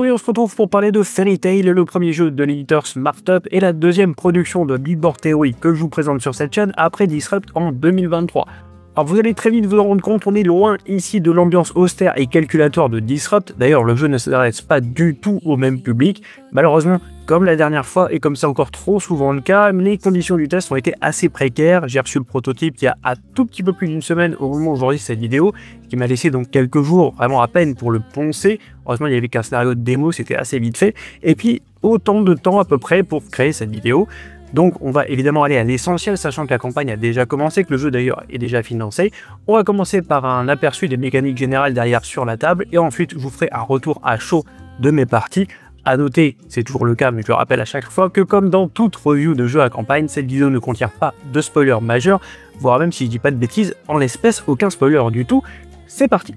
Aujourd'hui, on se retrouve pour parler de Fairy Tail, le premier jeu de l'éditeur SmartUp et la deuxième production de Big Board Theory que je vous présente sur cette chaîne après Disrupt en 2023. Alors vous allez très vite vous en rendre compte, on est loin ici de l'ambiance austère et calculatoire de Disrupt. D'ailleurs, le jeu ne s'adresse pas du tout au même public. Malheureusement, comme la dernière fois et comme c'est encore trop souvent le cas, les conditions du test ont été assez précaires. J'ai reçu le prototype il y a un tout petit peu plus d'une semaine au moment où j'enregistre cette vidéo, ce qui m'a laissé donc quelques jours vraiment à peine pour le poncer. Heureusement, il n'y avait qu'un scénario de démo, c'était assez vite fait. Et puis, autant de temps à peu près pour créer cette vidéo. Donc on va évidemment aller à l'essentiel, sachant que la campagne a déjà commencé, que le jeu d'ailleurs est déjà financé. On va commencer par un aperçu des mécaniques générales derrière sur la table, et ensuite je vous ferai un retour à chaud de mes parties. À noter, c'est toujours le cas, mais je le rappelle à chaque fois, que comme dans toute review de jeu à campagne, cette vidéo ne contient pas de spoiler majeur, voire même si je dis pas de bêtises, en l'espèce aucun spoiler du tout. C'est parti!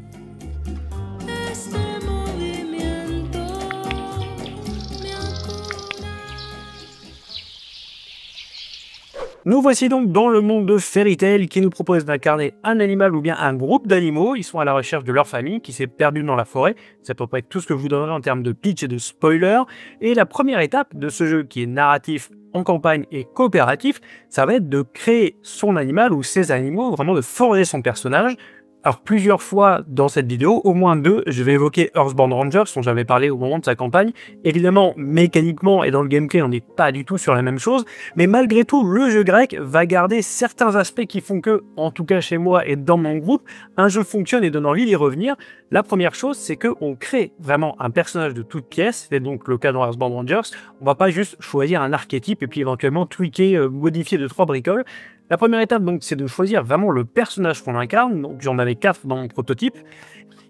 Nous voici donc dans le monde de Fairy Tail qui nous propose d'incarner un animal ou bien un groupe d'animaux. Ils sont à la recherche de leur famille qui s'est perdue dans la forêt. C'est à peu près tout ce que je vous donnerai en termes de pitch et de spoiler. Et la première étape de ce jeu qui est narratif en campagne et coopératif, ça va être de créer son animal ou ses animaux, vraiment de forger son personnage. Alors plusieurs fois dans cette vidéo, au moins deux, je vais évoquer Earthbound Rangers dont j'avais parlé au moment de sa campagne. Évidemment, mécaniquement et dans le gameplay, on n'est pas du tout sur la même chose, mais malgré tout, le jeu grec va garder certains aspects qui font que, en tout cas chez moi et dans mon groupe, un jeu fonctionne et donne envie d'y revenir. La première chose, c'est qu'on crée vraiment un personnage de toute pièce, c'est donc le cas dans Earthbound Rangers. On va pas juste choisir un archétype et puis éventuellement tweaker, modifier 2-3 bricoles. La première étape, donc, c'est de choisir vraiment le personnage qu'on incarne. Donc, j'en avais 4 dans mon prototype.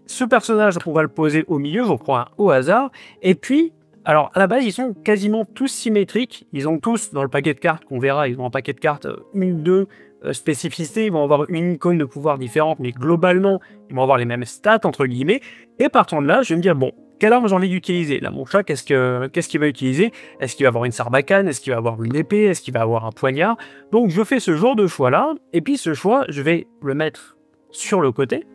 Ce personnage, on va le poser au milieu, j'en prends un au hasard. Et puis, alors, à la base, ils sont quasiment tous symétriques. Ils ont tous, dans le paquet de cartes qu'on verra, ils ont un paquet de cartes, une ou deux spécificités. Ils vont avoir une icône de pouvoir différente, mais globalement, ils vont avoir les mêmes stats, entre guillemets. Et partant de là, je vais me dire, bon, quelle arme j'ai envie d'utiliser? Là, mon chat, qu'est-ce qu'il va utiliser? Est-ce qu'il va avoir une sarbacane? Est-ce qu'il va avoir une épée? Est-ce qu'il va avoir un poignard? Donc, je fais ce genre de choix-là. Et puis, ce choix, je vais le mettre sur le côté,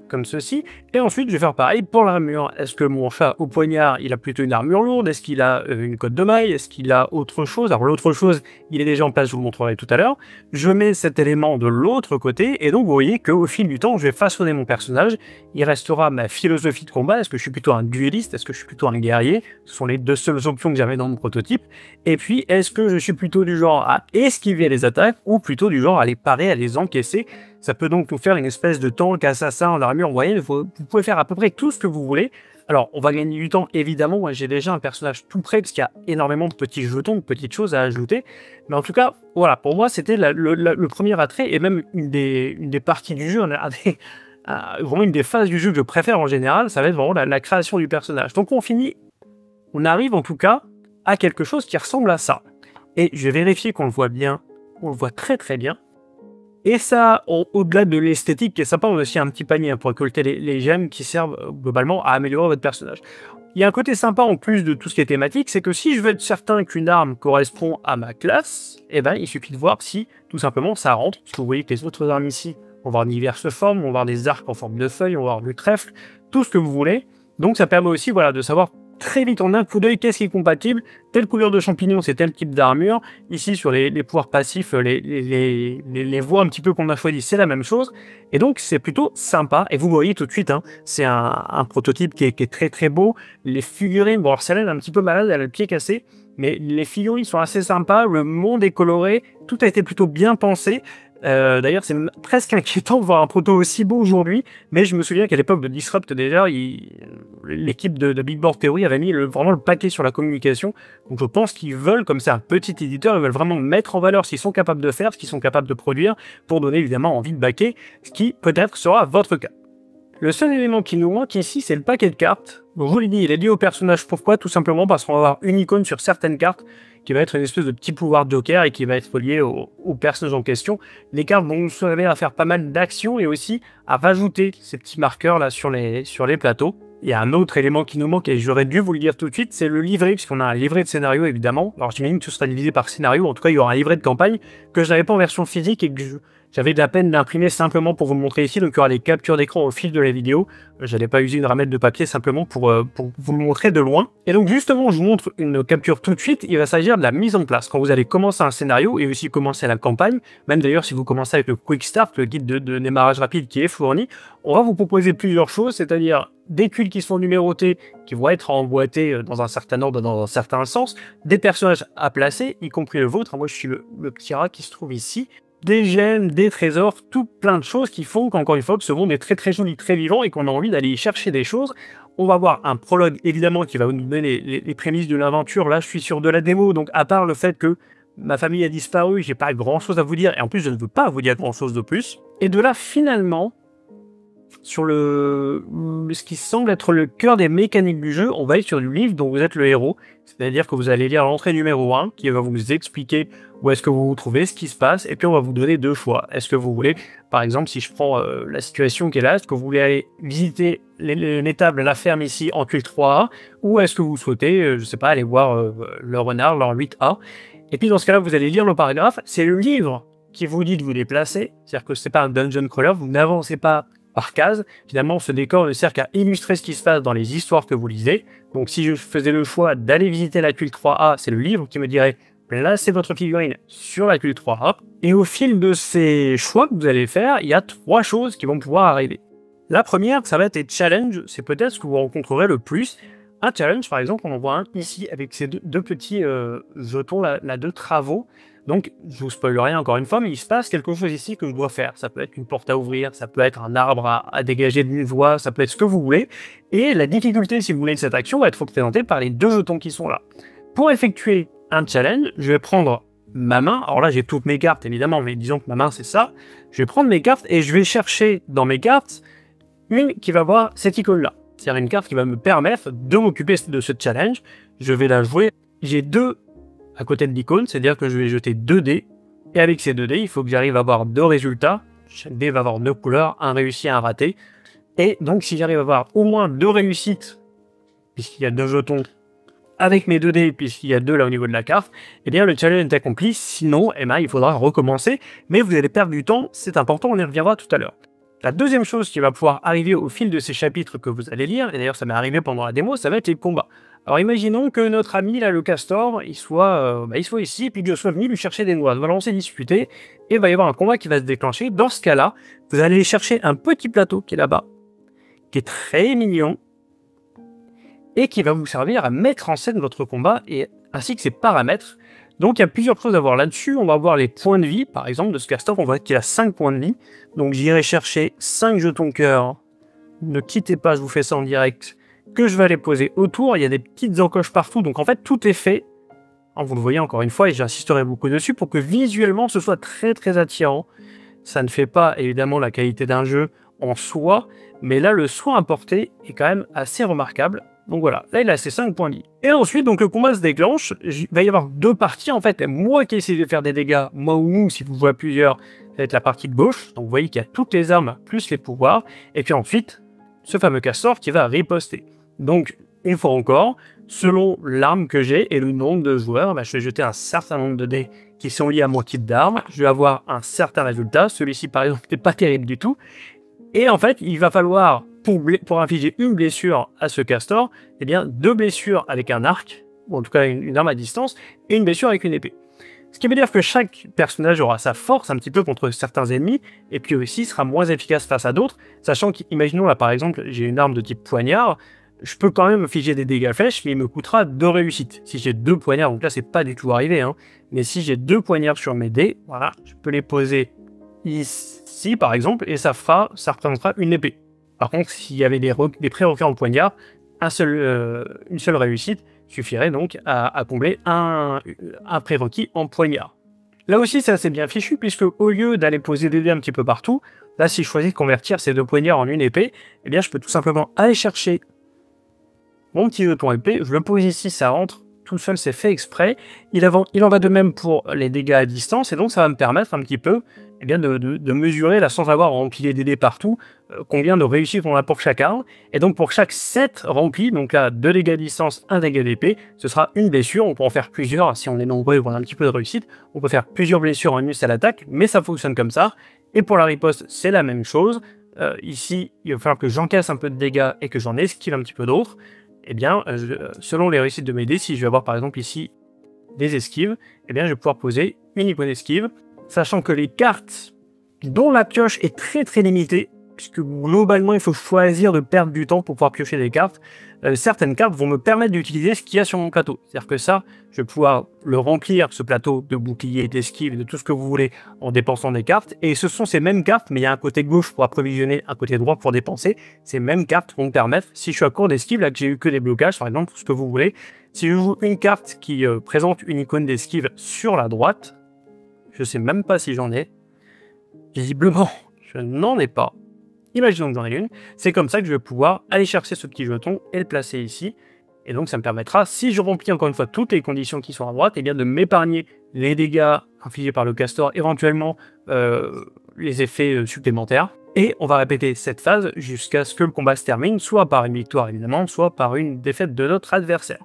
comme ceci. Et ensuite, je vais faire pareil pour l'armure. Est-ce que mon chat au poignard, il a plutôt une armure lourde? Est-ce qu'il a une cotte de maille? Est-ce qu'il a autre chose? Alors, l'autre chose, il est déjà en place, je vous le montrerai tout à l'heure. Je mets cet élément de l'autre côté. Et donc, vous voyez qu'au fil du temps, je vais façonner mon personnage. Il restera ma philosophie de combat. Est-ce que je suis plutôt un dueliste? Est-ce que je suis plutôt un guerrier? Ce sont les deux seules options que j'avais dans mon prototype. Et puis, est-ce que je suis plutôt du genre à esquiver les attaques ou plutôt du genre à les parer, à les encaisser? Ça peut donc nous faire une espèce de tank assassin en armure moyenne. Vous pouvez faire à peu près tout ce que vous voulez. Alors, on va gagner du temps, évidemment. Moi, j'ai déjà un personnage tout prêt parce qu'il y a énormément de petits jetons, de petites choses à ajouter. Mais en tout cas, voilà, pour moi, c'était le premier attrait et même une des parties du jeu, vraiment une des phases du jeu que je préfère en général, ça va être vraiment la création du personnage. Donc, on arrive en tout cas à quelque chose qui ressemble à ça. Et je vais vérifier qu'on le voit bien. On le voit très très bien. Et ça, au-delà de l'esthétique qui est sympa, on a aussi un petit panier pour récolter les gemmes qui servent globalement à améliorer votre personnage. Il y a un côté sympa en plus de tout ce qui est thématique, c'est que si je veux être certain qu'une arme correspond à ma classe, eh ben, il suffit de voir si, tout simplement, ça rentre. Parce que vous voyez que les autres armes ici, on va avoir diverses formes, on va avoir des arcs en forme de feuilles, on va avoir du trèfle, tout ce que vous voulez. Donc ça permet aussi voilà, de savoir très vite en un coup d'œil qu'est-ce qui est compatible. Telle couleur de champignon, c'est tel type d'armure. Ici, sur les pouvoirs passifs, les voies un petit peu qu'on a choisi, c'est la même chose. Et donc, c'est plutôt sympa. Et vous voyez tout de suite, hein, c'est un prototype qui est très très beau. Les figurines, bon, alors celle-là, elle est un petit peu malade, elle a le pied cassé. Mais les figurines sont assez sympas. Le monde est coloré. Tout a été plutôt bien pensé. D'ailleurs, c'est presque inquiétant de voir un proto aussi beau aujourd'hui, mais je me souviens qu'à l'époque de Disrupt, déjà, l'équipe de Big Board Theory avait mis vraiment le paquet sur la communication. Donc je pense qu'ils veulent, comme c'est un petit éditeur, ils veulent vraiment mettre en valeur ce qu'ils sont capables de faire, ce qu'ils sont capables de produire, pour donner évidemment envie de backer, ce qui peut-être sera votre cas. Le seul élément qui nous manque ici, c'est le paquet de cartes. Donc, je vous l'ai dit, il est lié au personnage. Pourquoi? Tout simplement parce qu'on va avoir une icône sur certaines cartes qui va être une espèce de petit pouvoir joker et qui va être lié au personnage en question. Les cartes vont nous servir à faire pas mal d'actions et aussi à rajouter ces petits marqueurs là sur les plateaux. Il y a un autre élément qui nous manque et j'aurais dû vous le dire tout de suite, c'est le livret, puisqu'on a un livret de scénario évidemment. Alors j'imagine que ce sera divisé par scénario, en tout cas il y aura un livret de campagne que je n'avais pas en version physique et que J'avais de la peine d'imprimer simplement pour vous montrer ici, donc il y aura les captures d'écran au fil de la vidéo. Je n'allais pas user une ramette de papier simplement pour vous le montrer de loin. Et donc justement, je vous montre une capture tout de suite. Il va s'agir de la mise en place. Quand vous allez commencer un scénario et aussi commencer la campagne, même d'ailleurs si vous commencez avec le Quick Start, le guide de démarrage rapide qui est fourni, on va vous proposer plusieurs choses, c'est-à-dire des tuiles qui sont numérotées, qui vont être emboîtées dans un certain ordre, dans un certain sens, des personnages à placer, y compris le vôtre. Moi, je suis le petit rat qui se trouve ici. Des gemmes, des trésors, tout plein de choses qui font qu'encore une fois, que ce monde est très très joli, très vivant et qu'on a envie d'aller y chercher des choses. On va voir un prologue, évidemment, qui va nous donner les prémices de l'aventure. Là, je suis sur de la démo, donc à part le fait que ma famille a disparu, j'ai pas grand chose à vous dire, et en plus, je ne veux pas vous dire grand chose de plus. Et de là, finalement, sur ce qui semble être le cœur des mécaniques du jeu, on va être sur du livre dont vous êtes le héros. C'est-à-dire que vous allez lire l'entrée numéro 1, qui va vous expliquer où est-ce que vous vous trouvez, ce qui se passe, et puis on va vous donner deux choix. Est-ce que vous voulez, par exemple, si je prends la situation qui est là, est-ce que vous voulez aller visiter l'étable, la ferme ici en tuile 3A, ou est-ce que vous souhaitez, je sais pas, aller voir le renard, leur 8A. Et puis dans ce cas-là, vous allez lire le paragraphe, c'est le livre qui vous dit de vous déplacer, c'est-à-dire que c'est pas un dungeon crawler, vous n'avancez pas par case. Finalement, ce décor ne sert qu'à illustrer ce qui se passe dans les histoires que vous lisez. Donc si je faisais le choix d'aller visiter la tuile 3A, c'est le livre qui me dirait placez votre figurine sur la tuile 3A. Et au fil de ces choix que vous allez faire, il y a 3 choses qui vont pouvoir arriver. La première, ça va être les challenges, c'est peut-être ce que vous rencontrerez le plus. Un challenge, par exemple, on en voit un ici avec ces deux petits jetons là de travaux. Donc, je vous spoil rien encore une fois, mais il se passe quelque chose ici que je dois faire. Ça peut être une porte à ouvrir, ça peut être un arbre à dégager d'une voie, ça peut être ce que vous voulez. Et la difficulté, si vous voulez, de cette action va être représentée par les 2 jetons qui sont là. Pour effectuer un challenge, je vais prendre ma main. Alors là, j'ai toutes mes cartes, évidemment, mais disons que ma main, c'est ça. Je vais prendre mes cartes et je vais chercher dans mes cartes une qui va avoir cette icône-là. C'est-à-dire une carte qui va me permettre de m'occuper de ce challenge. Je vais la jouer. J'ai 2 à côté de l'icône, c'est-à-dire que je vais jeter 2 dés, et avec ces 2 dés, il faut que j'arrive à avoir 2 résultats. Chaque dé va avoir 2 couleurs, un réussi, un raté. Et donc, si j'arrive à avoir au moins 2 réussites, puisqu'il y a 2 jetons, avec mes 2 dés, puisqu'il y a 2 là au niveau de la carte, eh bien le challenge est accompli, sinon, eh ben, il faudra recommencer, mais vous allez perdre du temps, c'est important, on y reviendra tout à l'heure. La deuxième chose qui va pouvoir arriver au fil de ces chapitres que vous allez lire, et d'ailleurs ça m'est arrivé pendant la démo, ça va être les combats. Alors imaginons que notre ami, là, le castor, il soit ici, et puis que je sois venu lui chercher des noix. Voilà, on s'est disputé, et il va y avoir un combat qui va se déclencher. Dans ce cas-là, vous allez chercher un petit plateau qui est là-bas, qui est très mignon, et qui va vous servir à mettre en scène votre combat, et ainsi que ses paramètres. Donc il y a plusieurs choses à voir là-dessus. On va voir les points de vie, par exemple, de ce castor, on voit qu'il a 5 points de vie. Donc j'irai chercher 5 jetons cœur. Ne quittez pas, je vous fais ça en direct, que je vais aller poser autour. Il y a des petites encoches partout, donc en fait tout est fait, vous le voyez encore une fois, et j'insisterai beaucoup dessus, pour que visuellement ce soit très très attirant. Ça ne fait pas évidemment la qualité d'un jeu en soi, mais là le soin apporté est quand même assez remarquable. Donc voilà, là il a ses 5 points de vie. Et ensuite, donc le combat se déclenche, il va y avoir 2 parties en fait, moi qui essaie de faire des dégâts, moi ou nous, si vous jouez à plusieurs, ça va être la partie de gauche, donc vous voyez qu'il y a toutes les armes plus les pouvoirs, et puis ensuite, ce fameux castor qui va riposter. Donc, une fois encore, selon l'arme que j'ai et le nombre de joueurs, je vais jeter un certain nombre de dés qui sont liés à mon type d'arme, je vais avoir un certain résultat, celui-ci par exemple n'est pas terrible du tout, et en fait, il va falloir, pour infliger une blessure à ce castor, eh bien 2 blessures avec un arc, ou en tout cas une arme à distance, et une blessure avec une épée. Ce qui veut dire que chaque personnage aura sa force un petit peu contre certains ennemis, et puis aussi sera moins efficace face à d'autres, sachant qu'imaginons là par exemple, j'ai une arme de type poignard, je peux quand même infliger des dégâts flèches, mais il me coûtera 2 réussites. Si j'ai 2 poignards, donc là c'est pas du tout arrivé, mais si j'ai 2 poignards sur mes dés, voilà, je peux les poser ici par exemple, et ça représentera une épée. Par contre, s'il y avait des prérequis en poignard, une seule réussite suffirait donc à combler un prérequis en poignard. Là aussi, c'est assez bien fichu, puisque au lieu d'aller poser des dés un petit peu partout, là, si je choisis de convertir ces 2 poignards en une épée, eh bien, je peux tout simplement aller chercher mon petit jeton épée, je le pose ici, ça rentre tout seul, c'est fait exprès. Il en va de même pour les dégâts à distance, et donc ça va me permettre un petit peu eh bien de mesurer, là, sans avoir à empiler des dés partout, combien de réussites on a pour chaque arme. Et donc pour chaque 7 remplis, donc là 2 dégâts de distance, 1 dégât d'épée, ce sera une blessure. On peut en faire plusieurs, si on est nombreux et qu'on a un petit peu de réussite, on peut faire plusieurs blessures en une seule attaque, mais ça fonctionne comme ça. Et pour la riposte, c'est la même chose. Ici, il va falloir que j'encaisse un peu de dégâts et que j'en esquive un petit peu d'autres. Eh bien, selon les réussites de mes dés, si je vais avoir par exemple ici des esquives, eh bien je vais pouvoir poser une icône esquive, sachant que les cartes dont la pioche est très très limitée, puisque globalement il faut choisir de perdre du temps pour pouvoir piocher des cartes, certaines cartes vont me permettre d'utiliser ce qu'il y a sur mon plateau. C'est-à-dire que ça, je vais pouvoir le remplir, ce plateau de boucliers, d'esquives, de tout ce que vous voulez, en dépensant des cartes, et ce sont ces mêmes cartes, mais il y a un côté gauche pour approvisionner, un côté droit pour dépenser. Ces mêmes cartes vont me permettre, si je suis à court d'esquive, là que j'ai eu que des blocages par exemple, ce que vous voulez, si je joue une carte qui présente une icône d'esquive sur la droite, je sais même pas si j'en ai, visiblement je n'en ai pas, imaginons que j'en ai une, c'est comme ça que je vais pouvoir aller chercher ce petit jeton et le placer ici, et donc ça me permettra, si je remplis encore une fois toutes les conditions qui sont à droite, et bien de m'épargner les dégâts infligés par le castor, éventuellement les effets supplémentaires, et on va répéter cette phase jusqu'à ce que le combat se termine, soit par une victoire évidemment, soit par une défaite de notre adversaire.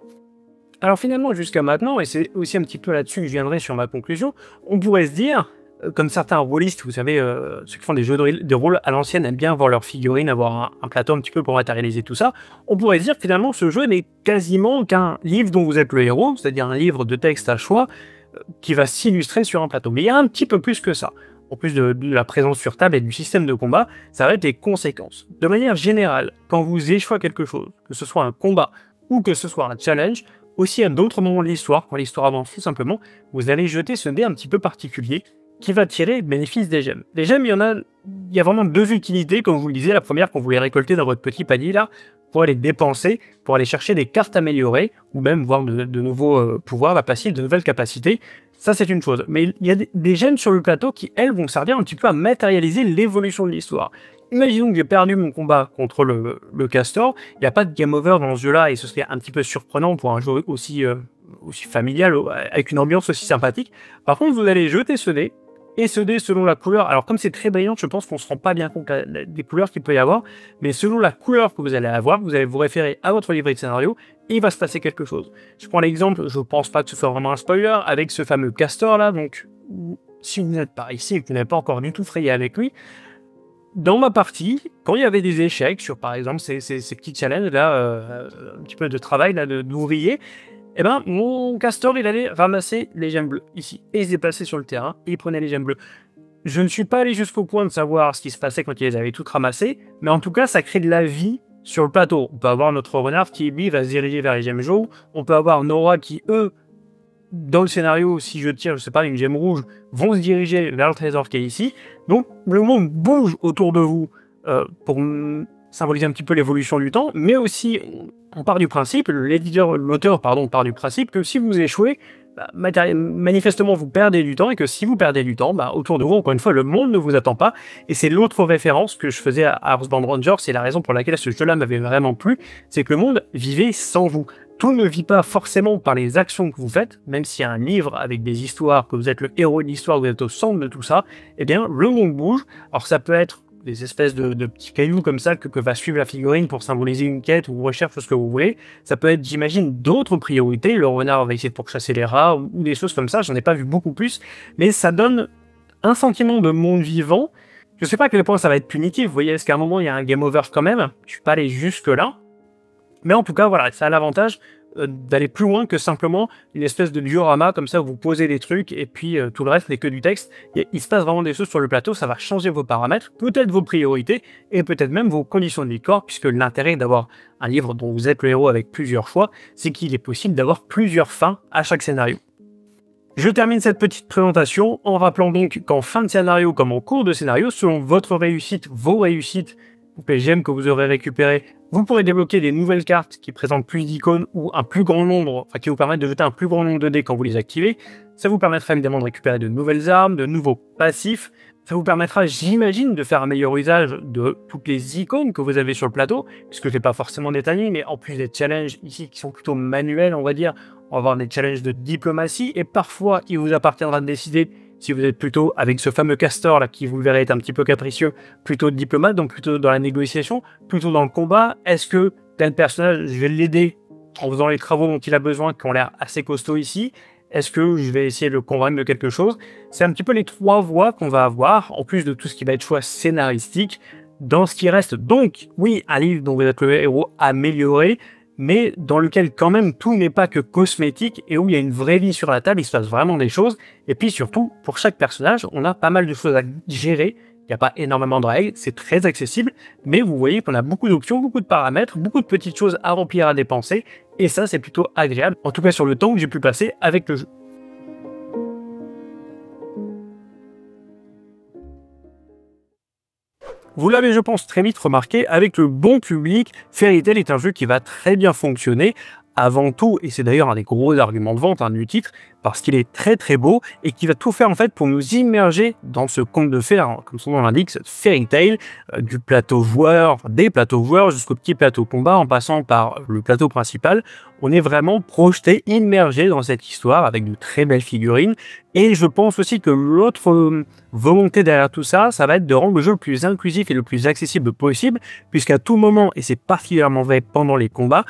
Alors finalement, jusqu'à maintenant, et c'est aussi un petit peu là-dessus que je viendrai sur ma conclusion, on pourrait se dire, comme certains rôlistes, vous savez, ceux qui font des jeux de rôle à l'ancienne aiment bien voir leurs figurines, avoir un plateau un petit peu pour matérialiser tout ça, on pourrait se dire finalement ce jeu n'est quasiment qu'un livre dont vous êtes le héros, c'est-à-dire un livre de texte à choix qui va s'illustrer sur un plateau. Mais il y a un petit peu plus que ça. En plus de la présence sur table et du système de combat, ça va être les conséquences. De manière générale, quand vous échouez quelque chose, que ce soit un combat ou que ce soit un challenge, aussi à d'autres moments de l'histoire, quand l'histoire avance tout simplement, vous allez jeter ce dé un petit peu particulier qui va tirer le bénéfice des gemmes. Les gemmes, il y a vraiment deux utilités, comme vous le disiez. La première, quand vous les récoltez dans votre petit panier là, pour les dépenser, pour aller chercher des cartes améliorées, ou même voir de nouveaux pouvoirs, la passive, de nouvelles capacités. Ça, c'est une chose. Mais il y a des gemmes sur le plateau qui, elles, vont servir un petit peu à matérialiser l'évolution de l'histoire. Imaginons que j'ai perdu mon combat contre le castor, il n'y a pas de game over dans ce jeu-là, et ce serait un petit peu surprenant pour un jeu aussi familial, avec une ambiance aussi sympathique. Par contre, vous allez jeter ce dé, et ce dé, selon la couleur, alors comme c'est très brillant, je pense qu'on ne se rend pas bien compte des couleurs qu'il peut y avoir, mais selon la couleur que vous allez avoir, vous allez vous référer à votre livret de scénario, et il va se passer quelque chose. Je prends l'exemple, je ne pense pas que ce soit vraiment un spoiler, avec ce fameux castor là, donc si vous n'êtes pas ici et que vous n'avez pas encore du tout frayé avec lui, dans ma partie, quand il y avait des échecs sur, par exemple, ces petits challenges là, un petit peu de travail là, d'ouvrier, eh ben, mon castor, il allait ramasser les gemmes bleues, ici. Et il se déplaçait sur le terrain, et il prenait les gemmes bleues. Je ne suis pas allé jusqu'au point de savoir ce qui se passait quand il les avait toutes ramassées, mais en tout cas, ça crée de la vie sur le plateau. On peut avoir notre renard qui, lui, va se diriger vers les gemmes jaunes. On peut avoir Nora qui, eux, dans le scénario, si je tire, je sais pas, une gemme rouge, vont se diriger vers le trésor qui est ici. Donc, le monde bouge autour de vous pour symboliser un petit peu l'évolution du temps, mais aussi, on part du principe, l'auteur part du principe que si vous échouez, bah, manifestement vous perdez du temps, et que si vous perdez du temps, bah, autour de vous, encore une fois, le monde ne vous attend pas, et c'est l'autre référence que je faisais à Earthbound Rangers, c'est la raison pour laquelle ce jeu-là m'avait vraiment plu, c'est que le monde vivait sans vous. Tout ne vit pas forcément par les actions que vous faites, même s'il y a un livre avec des histoires, que vous êtes le héros de l'histoire, vous êtes au centre de tout ça, eh bien, le monde bouge. Alors ça peut être des espèces de petits cailloux comme ça que va suivre la figurine pour symboliser une quête ou recherche, ce que vous voulez. Ça peut être, j'imagine, d'autres priorités. Le renard va essayer de pourchasser les rats ou des choses comme ça. J'en ai pas vu beaucoup plus, mais ça donne un sentiment de monde vivant. Je sais pas à quel point ça va être punitif. Vous voyez, est-ce qu'à un moment il y a un game over quand même? Je suis pas allé jusque là. Mais en tout cas, voilà, ça a l'avantage d'aller plus loin que simplement une espèce de diorama comme ça où vous posez des trucs et puis tout le reste n'est que du texte. Il se passe vraiment des choses sur le plateau, ça va changer vos paramètres, peut-être vos priorités et peut-être même vos conditions de victoire, puisque l'intérêt d'avoir un livre dont vous êtes le héros avec plusieurs choix, c'est qu'il est possible d'avoir plusieurs fins à chaque scénario. Je termine cette petite présentation en rappelant donc qu'en fin de scénario comme en cours de scénario, selon votre réussite, vos réussites, les gemmes que vous aurez récupérées, vous pourrez débloquer des nouvelles cartes qui présentent plus d'icônes ou un plus grand nombre, enfin qui vous permettent de jeter un plus grand nombre de dés quand vous les activez. Ça vous permettra évidemment de récupérer de nouvelles armes, de nouveaux passifs. Ça vous permettra, j'imagine, de faire un meilleur usage de toutes les icônes que vous avez sur le plateau, puisque je ne vais pas forcément détailler, mais en plus des challenges ici qui sont plutôt manuels, on va dire, on va avoir des challenges de diplomatie, et parfois il vous appartiendra de décider Si vous êtes plutôt avec ce fameux castor là qui, vous le verrez, est un petit peu capricieux, plutôt diplomate, donc plutôt dans la négociation, plutôt dans le combat, est-ce que tel personnage, je vais l'aider en faisant les travaux dont il a besoin, qui ont l'air assez costauds ici? Est-ce que je vais essayer de le convaincre de quelque chose? C'est un petit peu les trois voies qu'on va avoir, en plus de tout ce qui va être choix scénaristique, dans ce qui reste. Donc, oui, un livre dont vous êtes le héros amélioré, mais dans lequel quand même tout n'est pas que cosmétique et où il y a une vraie vie sur la table, il se passe vraiment des choses. Et puis surtout, pour chaque personnage, on a pas mal de choses à gérer. Il n'y a pas énormément de règles, c'est très accessible, mais vous voyez qu'on a beaucoup d'options, beaucoup de paramètres, beaucoup de petites choses à remplir, à dépenser, et ça c'est plutôt agréable, en tout cas sur le temps que j'ai pu passer avec le jeu. Vous l'avez, je pense, très vite remarqué, avec le bon public, Fairy Tail est un jeu qui va très bien fonctionner, avant tout, et c'est d'ailleurs un des gros arguments de vente du titre, parce qu'il est très très beau et qui va tout faire en fait pour nous immerger dans ce conte de fées, comme son nom l'indique, cette Fairy Tail, du plateau joueur, des plateaux joueurs jusqu'au petit plateau combat, en passant par le plateau principal. On est vraiment projeté, immergé dans cette histoire avec de très belles figurines. Et je pense aussi que l'autre volonté derrière tout ça, ça va être de rendre le jeu le plus inclusif et le plus accessible possible, puisqu'à tout moment, et c'est particulièrement vrai pendant les combats,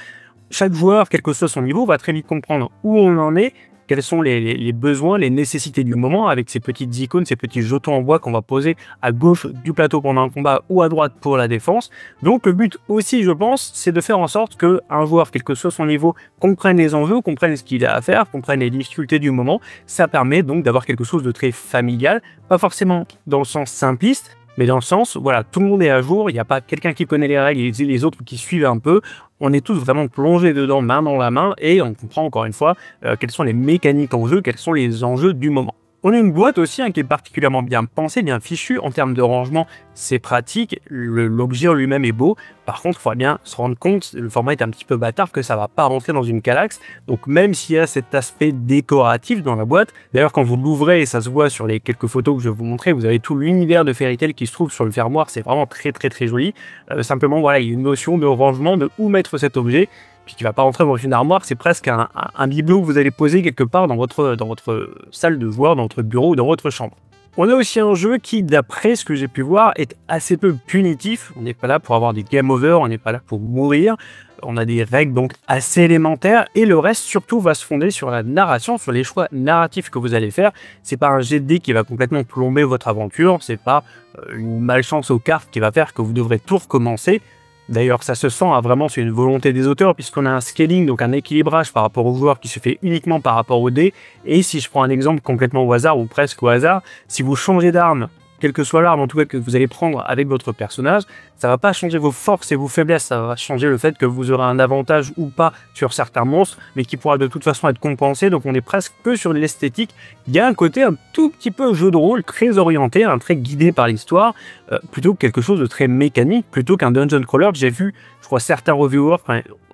chaque joueur, quel que soit son niveau, va très vite comprendre où on en est, quels sont les besoins, les nécessités du moment, avec ces petites icônes, ces petits jetons en bois qu'on va poser à gauche du plateau pendant un combat ou à droite pour la défense. Donc le but aussi, je pense, c'est de faire en sorte qu'un joueur, quel que soit son niveau, comprenne les enjeux, comprenne ce qu'il a à faire, comprenne les difficultés du moment. Ça permet donc d'avoir quelque chose de très familial, pas forcément dans le sens simpliste, mais dans le sens, voilà, tout le monde est à jour, il n'y a pas quelqu'un qui connaît les règles et les autres qui suivent un peu. On est tous vraiment plongés dedans, main dans la main, et on comprend encore une fois quelles sont les mécaniques en jeu, quels sont les enjeux du moment. On a une boîte aussi qui est particulièrement bien pensée, bien fichue en termes de rangement, c'est pratique, l'objet en lui-même est beau. Par contre, il faudra bien se rendre compte, le format est un petit peu bâtard, que ça va pas rentrer dans une calaxe. Donc même s'il y a cet aspect décoratif dans la boîte, d'ailleurs quand vous l'ouvrez, et ça se voit sur les quelques photos que je vais vous montrer, vous avez tout l'univers de Fairy Tail qui se trouve sur le fermoir, c'est vraiment très très très joli. Simplement voilà, il y a une notion de rangement, de où mettre cet objet, puis qui va pas rentrer dans une armoire, c'est presque un bibelot que vous allez poser quelque part dans votre salle de joueur, dans votre bureau ou dans votre chambre. On a aussi un jeu qui, d'après ce que j'ai pu voir, est assez peu punitif. On n'est pas là pour avoir des game over, on n'est pas là pour mourir. On a des règles donc assez élémentaires et le reste surtout va se fonder sur la narration, sur les choix narratifs que vous allez faire. C'est pas un jet de dés qui va complètement plomber votre aventure, c'est pas une malchance aux cartes qui va faire que vous devrez tout recommencer. D'ailleurs, ça se sent vraiment sur une volonté des auteurs, puisqu'on a un scaling, donc un équilibrage par rapport aux joueurs qui se fait uniquement par rapport aux dés. Et si je prends un exemple complètement au hasard, ou presque au hasard, si vous changez d'arme, quelle que soit l'arme en tout cas que vous allez prendre avec votre personnage, ça va pas changer vos forces et vos faiblesses, ça va changer le fait que vous aurez un avantage ou pas sur certains monstres, mais qui pourra de toute façon être compensé, donc on est presque que sur l'esthétique. Il y a un côté un tout petit peu jeu de rôle, très orienté, très guidé par l'histoire, plutôt que quelque chose de très mécanique, plutôt qu'un dungeon crawler. J'ai vu, je crois, certains reviewers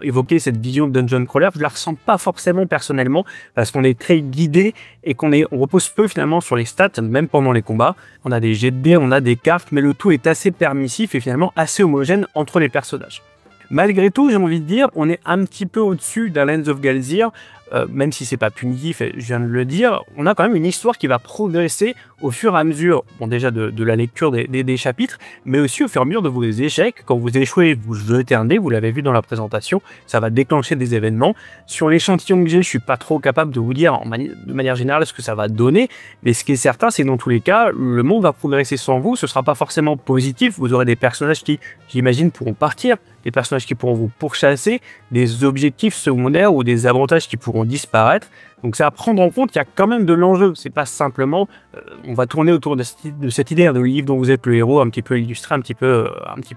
évoquer cette vision de dungeon crawler, je la ressens pas forcément personnellement, parce qu'on est très guidé et on repose peu finalement sur les stats, même pendant les combats. On a des jets de dés, on a des cartes, mais le tout est assez permissif et finalement assez homogène entre les personnages. Malgré tout, j'ai envie de dire, on est un petit peu au-dessus d'un Lands of Galzir, même si c'est pas punitif, je viens de le dire, on a quand même une histoire qui va progresser au fur et à mesure, bon déjà de la lecture des chapitres, mais aussi au fur et à mesure de vos échecs. Quand vous échouez, vous jetez un dé, vous l'avez vu dans la présentation, ça va déclencher des événements. Sur l'échantillon que j'ai, je suis pas trop capable de vous dire de manière générale ce que ça va donner, mais ce qui est certain, c'est que dans tous les cas, le monde va progresser sans vous, ce sera pas forcément positif, vous aurez des personnages qui, j'imagine, pourront partir, des personnages qui pourront vous pourchasser, des objectifs secondaires ou des avantages qui pourront disparaître. Donc c'est à prendre en compte, il y a quand même de l'enjeu, c'est pas simplement, on va tourner autour de cette idée de livre dont vous êtes le héros, un petit peu illustré, un petit peu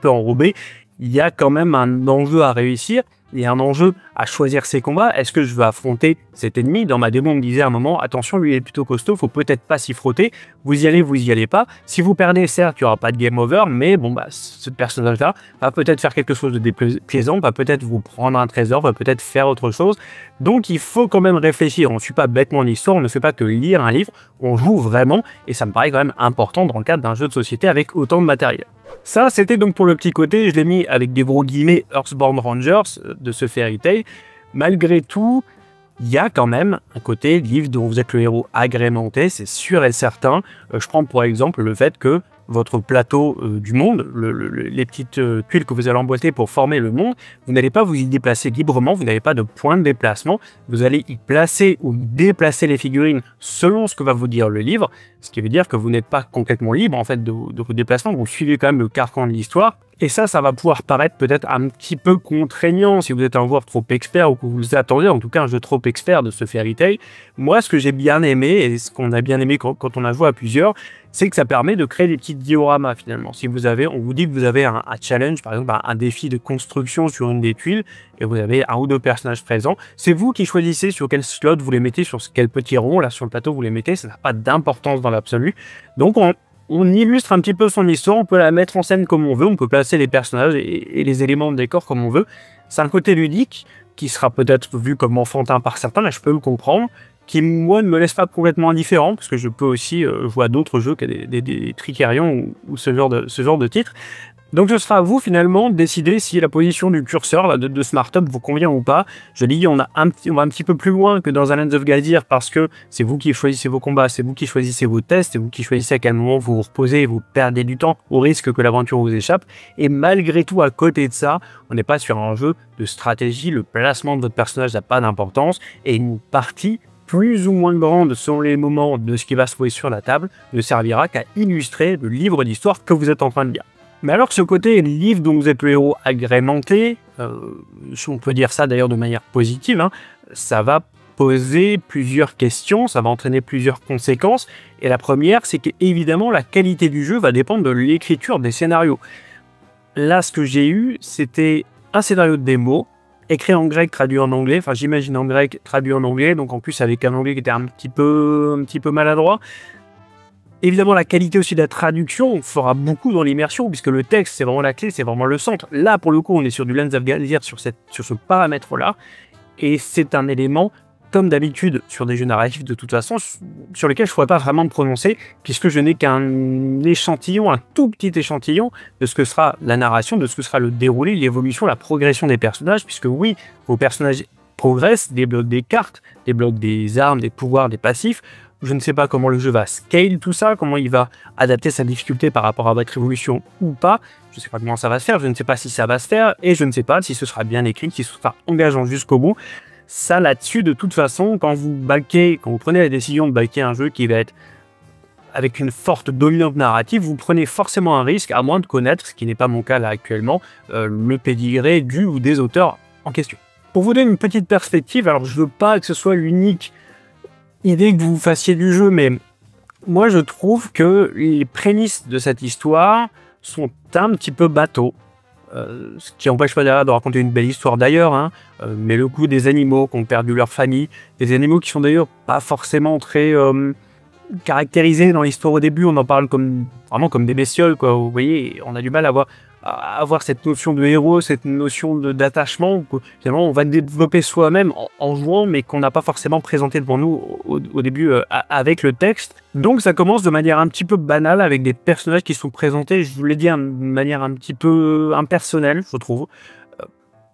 enrobé. Il y a quand même un enjeu à réussir, il y a un enjeu à choisir ses combats. Est-ce que je veux affronter cet ennemi? Dans ma démo, on me disait à un moment, attention, lui il est plutôt costaud, faut peut-être pas s'y frotter. Vous y allez pas. Si vous perdez, certes, il n'y aura pas de game over, mais bon, ce personnage-là va peut-être faire quelque chose de déplaisant, va peut-être vous prendre un trésor, va peut-être faire autre chose. Donc il faut quand même réfléchir. On ne suit pas bêtement l'histoire, on ne fait pas que lire un livre, on joue vraiment, et ça me paraît quand même important dans le cadre d'un jeu de société avec autant de matériel. Ça, c'était donc pour le petit côté, je l'ai mis avec des gros guillemets, Earthbound Rangers de ce Fairy Tail. Malgré tout, il y a quand même un côté livre dont vous êtes le héros agrémenté, c'est sûr et certain. Je prends pour exemple le fait que votre plateau du monde, les petites tuiles que vous allez emboîter pour former le monde, vous n'allez pas vous y déplacer librement, vous n'avez pas de point de déplacement, vous allez y placer ou déplacer les figurines selon ce que va vous dire le livre, ce qui veut dire que vous n'êtes pas complètement libre en fait de vos déplacements, vous suivez quand même le carcan de l'histoire. Et ça va pouvoir paraître peut-être un petit peu contraignant si vous êtes un joueur trop expert ou que vous vous attendez, en tout cas un jeu trop expert de ce Fairy Tail. Moi, ce que j'ai bien aimé, et ce qu'on a bien aimé quand on a joué à plusieurs, c'est que ça permet de créer des petits dioramas finalement. Si vous avez, on vous dit que vous avez un challenge, par exemple un défi de construction sur une des tuiles, et vous avez un ou deux personnages présents, c'est vous qui choisissez sur quel slot vous les mettez, sur quel petit rond, là sur le plateau vous les mettez, ça n'a pas d'importance dans l'absolu. Donc on illustre un petit peu son histoire, on peut la mettre en scène comme on veut, on peut placer les personnages et les éléments de décor comme on veut. C'est un côté ludique qui sera peut-être vu comme enfantin par certains, là je peux le comprendre, qui moi ne me laisse pas complètement indifférent, parce que je peux aussi jouer à d'autres jeux que des Tricerion ou ce genre de titres. Donc ce sera à vous finalement de décider si la position du curseur là, de Smart Up vous convient ou pas. Je dis on va un petit peu plus loin que dans un Lands of Galdir parce que c'est vous qui choisissez vos combats, c'est vous qui choisissez vos tests, c'est vous qui choisissez à quel moment vous vous reposez et vous perdez du temps au risque que l'aventure vous échappe. Et malgré tout, à côté de ça, on n'est pas sur un jeu de stratégie, le placement de votre personnage n'a pas d'importance et une partie plus ou moins grande selon les moments de ce qui va se trouver sur la table ne servira qu'à illustrer le livre d'histoire que vous êtes en train de lire. Mais alors ce côté livre dont vous êtes le héros agrémenté, on peut dire ça d'ailleurs de manière positive, hein, ça va poser plusieurs questions, ça va entraîner plusieurs conséquences. Et la première, c'est qu'évidemment la qualité du jeu va dépendre de l'écriture des scénarios. Là, ce que j'ai eu, c'était un scénario de démo, écrit en grec, traduit en anglais, enfin j'imagine en grec, traduit en anglais, donc en plus avec un anglais qui était un petit peu maladroit. Évidemment, la qualité aussi de la traduction fera beaucoup dans l'immersion, puisque le texte, c'est vraiment la clé, c'est vraiment le centre. Là, pour le coup, on est sur du Lands of Galdir, sur ce paramètre-là, et c'est un élément, comme d'habitude, sur des jeux narratifs de toute façon, sur lesquels je ne pourrais pas vraiment me prononcer, puisque je n'ai qu'un échantillon, un tout petit échantillon, de ce que sera la narration, de ce que sera le déroulé, l'évolution, la progression des personnages, puisque oui, vos personnages progressent, débloquent des cartes, débloquent des armes, des pouvoirs, des passifs. Je ne sais pas comment le jeu va scale tout ça, comment il va adapter sa difficulté par rapport à votre évolution ou pas. Je ne sais pas comment ça va se faire, je ne sais pas si ça va se faire, et je ne sais pas si ce sera bien écrit, si ce sera engageant jusqu'au bout. Ça là-dessus, de toute façon, quand vous prenez la décision de backer un jeu qui va être avec une forte dominante narrative, vous prenez forcément un risque, à moins de connaître, ce qui n'est pas mon cas là actuellement, le pédigré du ou des auteurs en question. Pour vous donner une petite perspective, alors je veux pas que ce soit l'unique idée que vous fassiez du jeu, mais moi je trouve que les prémices de cette histoire sont un petit peu bateaux, ce qui n'empêche pas derrière de raconter une belle histoire d'ailleurs, hein, mais le coup des animaux qui ont perdu leur famille, des animaux qui sont d'ailleurs pas forcément très caractérisés dans l'histoire au début, on en parle vraiment comme des bestioles, quoi. Vous voyez, on a du mal à avoir cette notion de héros, cette notion d'attachement que finalement on va développer soi-même en jouant, mais qu'on n'a pas forcément présenté devant nous au début avec le texte. Donc ça commence de manière un petit peu banale avec des personnages qui sont présentés, je vous l'ai dit, de manière un petit peu impersonnelle, je trouve.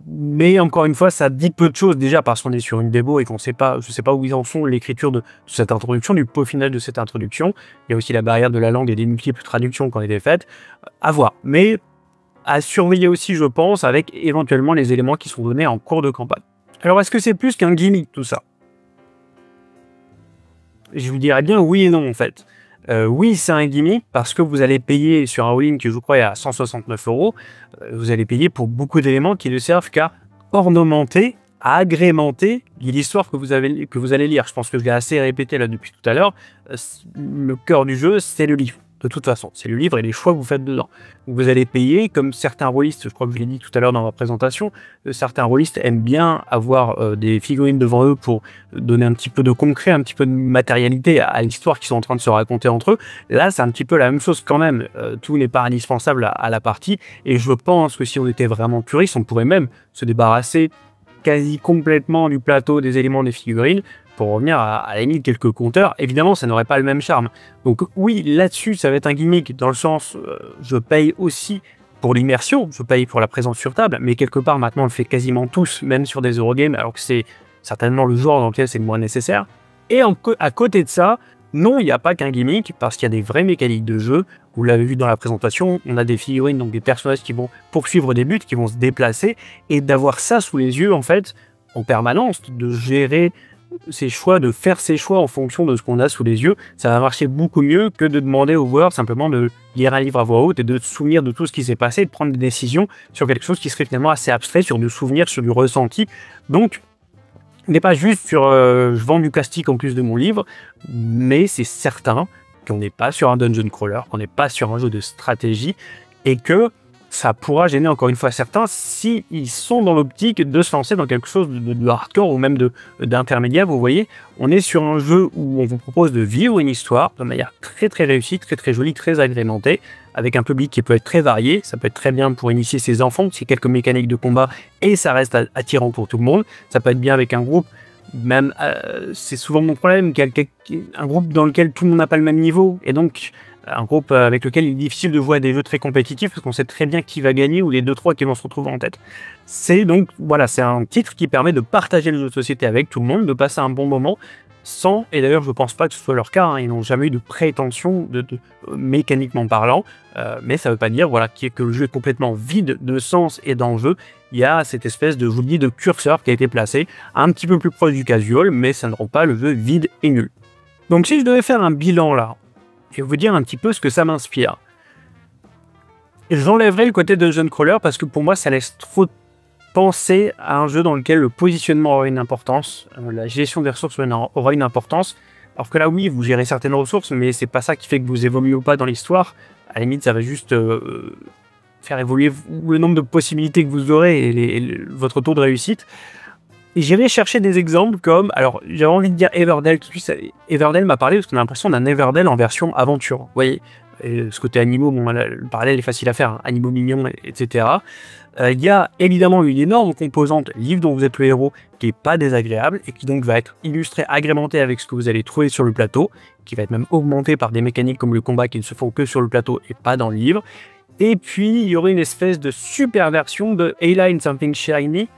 Mais encore une fois, ça dit peu de choses déjà parce qu'on est sur une démo et qu'on sait pas, je sais pas où ils en sont l'écriture de cette introduction, du peaufinage de cette introduction. Il y a aussi la barrière de la langue et des multiples traductions qui ont été faites. À voir. Mais à surveiller aussi, je pense, avec éventuellement les éléments qui sont donnés en cours de campagne. Alors, est-ce que c'est plus qu'un gimmick, tout ça? Je vous dirais bien oui et non, en fait. Oui, c'est un gimmick, parce que vous allez payer sur un all-in qui, je crois, est à 169 €, vous allez payer pour beaucoup d'éléments qui ne servent qu'à ornementer, à agrémenter l'histoire que vous allez lire. Je pense que je l'ai assez répété là depuis tout à l'heure. Le cœur du jeu, c'est le livre. De toute façon, c'est le livre et les choix que vous faites dedans. Vous allez payer, comme certains rôlistes, je crois que je l'ai dit tout à l'heure dans ma présentation, certains rôlistes aiment bien avoir des figurines devant eux pour donner un petit peu de concret, un petit peu de matérialité à l'histoire qu'ils sont en train de se raconter entre eux. Là, c'est un petit peu la même chose quand même. Tout n'est pas indispensable à la partie. Et je pense que si on était vraiment puriste, on pourrait même se débarrasser quasi complètement du plateau, des éléments des figurines, pour revenir à la limite quelques compteurs. Évidemment, ça n'aurait pas le même charme. Donc oui, là-dessus, ça va être un gimmick, dans le sens, je paye aussi pour l'immersion, je paye pour la présence sur table, mais quelque part, maintenant, on le fait quasiment tous, même sur des Eurogames, alors que c'est certainement le genre dans lequel c'est le moins nécessaire. Et à côté de ça, non, il n'y a pas qu'un gimmick, parce qu'il y a des vraies mécaniques de jeu. Vous l'avez vu dans la présentation, on a des figurines, donc des personnages qui vont poursuivre des buts, qui vont se déplacer, et d'avoir ça sous les yeux, en fait, en permanence, de gérer ses choix, de faire ses choix en fonction de ce qu'on a sous les yeux, ça va marcher beaucoup mieux que de demander au joueur simplement de lire un livre à voix haute et de se souvenir de tout ce qui s'est passé, de prendre des décisions sur quelque chose qui serait finalement assez abstrait, sur du souvenir, sur du ressenti. Donc, n'est pas juste sur je vends du plastique en plus de mon livre, mais c'est certain qu'on n'est pas sur un dungeon crawler, qu'on n'est pas sur un jeu de stratégie, et que ça pourra gêner encore une fois certains s'ils sont dans l'optique de se lancer dans quelque chose de hardcore ou même d'intermédiaire. Vous voyez, on est sur un jeu où on vous propose de vivre une histoire de manière très très réussie, très très jolie, très agrémentée, avec un public qui peut être très varié. Ça peut être très bien pour initier ses enfants, c'est quelques mécaniques de combat et ça reste attirant pour tout le monde. Ça peut être bien avec un groupe, même c'est souvent mon problème, un groupe dans lequel tout le monde n'a pas le même niveau, et donc un groupe avec lequel il est difficile de jouer à des jeux très compétitifs parce qu'on sait très bien qui va gagner ou les 2-3 qui vont se retrouver en tête. C'est donc, voilà, c'est un titre qui permet de partager le jeu de société avec tout le monde, de passer un bon moment sans, et d'ailleurs je pense pas que ce soit leur cas, hein, ils n'ont jamais eu de prétention mécaniquement parlant, mais ça veut pas dire voilà, que le jeu est complètement vide de sens et d'enjeu. Il y a cette espèce de, je vous dis, de curseur qui a été placé un petit peu plus proche du casual, mais ça ne rend pas le jeu vide et nul. Donc si je devais faire un bilan là, et vous dire un petit peu ce que ça m'inspire. J'enlèverai le côté dungeon crawler parce que pour moi ça laisse trop penser à un jeu dans lequel le positionnement aura une importance, la gestion des ressources aura une importance, alors que là oui vous gérez certaines ressources mais c'est pas ça qui fait que vous évoluez ou pas dans l'histoire. À la limite ça va juste faire évoluer le nombre de possibilités que vous aurez et votre taux de réussite. Et j'irai chercher des exemples comme, alors j'avais envie de dire Everdell, tout de suite, Everdell m'a parlé parce qu'on a l'impression d'un Everdell en version aventure, vous voyez, et ce côté animaux, bon, le parallèle est facile à faire, hein, animaux mignons, etc. Il y a évidemment une énorme composante livre dont vous êtes le héros qui n'est pas désagréable et qui donc va être illustré, agrémenté avec ce que vous allez trouver sur le plateau, qui va être même augmenté par des mécaniques comme le combat qui ne se font que sur le plateau et pas dans le livre. Et puis il y aurait une espèce de super version de Ayla in Something Shiny,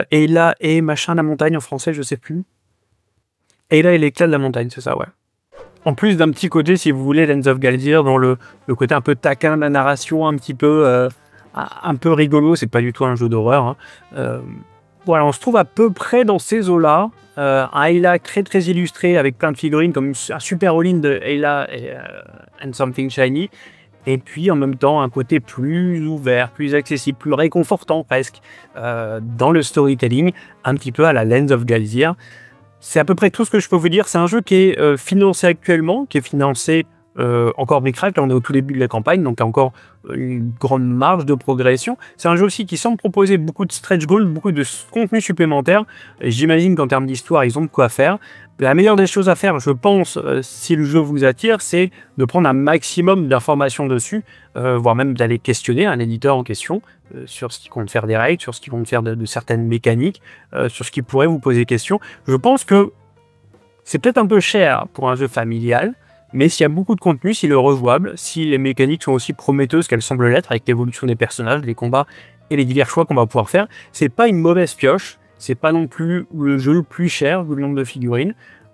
Ayla et machin la montagne en français, je sais plus. Ayla et l'éclat de la montagne, c'est ça, ouais. En plus d'un petit côté, si vous voulez, Lands of Galdir, dans le côté un peu taquin de la narration, un peu rigolo, c'est pas du tout un jeu d'horreur. Hein. Voilà, on se trouve à peu près dans ces eaux-là. Un Ayla très très illustré avec plein de figurines, comme un super all-in de Ayla and Something Shiny. Et puis en même temps un côté plus ouvert, plus accessible, plus réconfortant presque dans le storytelling, un petit peu à la Lands of Galdir. C'est à peu près tout ce que je peux vous dire. C'est un jeu qui est financé actuellement, qui est financé encore bric-rac, là on est au tout début de la campagne, donc encore une grande marge de progression. C'est un jeu aussi qui semble proposer beaucoup de stretch goals, beaucoup de contenu supplémentaire. J'imagine qu'en termes d'histoire, ils ont de quoi faire. La meilleure des choses à faire, je pense, si le jeu vous attire, c'est de prendre un maximum d'informations dessus, voire même d'aller questionner un éditeur en question sur ce qu'il compte faire des règles, sur ce qu'il compte faire de certaines mécaniques, sur ce qui pourrait vous poser question. Je pense que c'est peut-être un peu cher pour un jeu familial, mais s'il y a beaucoup de contenu, s'il est rejouable, si les mécaniques sont aussi prometteuses qu'elles semblent l'être, avec l'évolution des personnages, les combats et les divers choix qu'on va pouvoir faire, c'est pas une mauvaise pioche, c'est pas non plus le jeu le plus cher vu le nombre de figurines,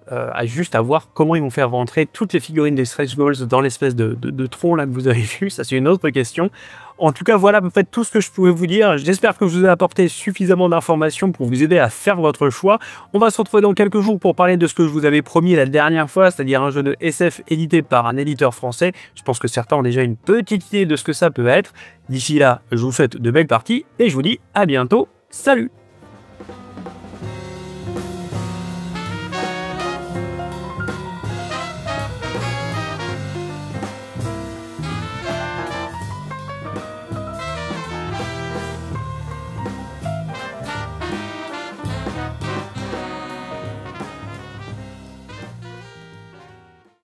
à juste à voir comment ils vont faire rentrer toutes les figurines des stretch goals dans l'espèce de tronc là que vous avez vu, ça c'est une autre question. En tout cas, voilà à peu près tout ce que je pouvais vous dire. J'espère que je vous ai apporté suffisamment d'informations pour vous aider à faire votre choix. On va se retrouver dans quelques jours pour parler de ce que je vous avais promis la dernière fois, c'est-à-dire un jeu de SF édité par un éditeur français. Je pense que certains ont déjà une petite idée de ce que ça peut être. D'ici là, je vous souhaite de belles parties et je vous dis à bientôt. Salut!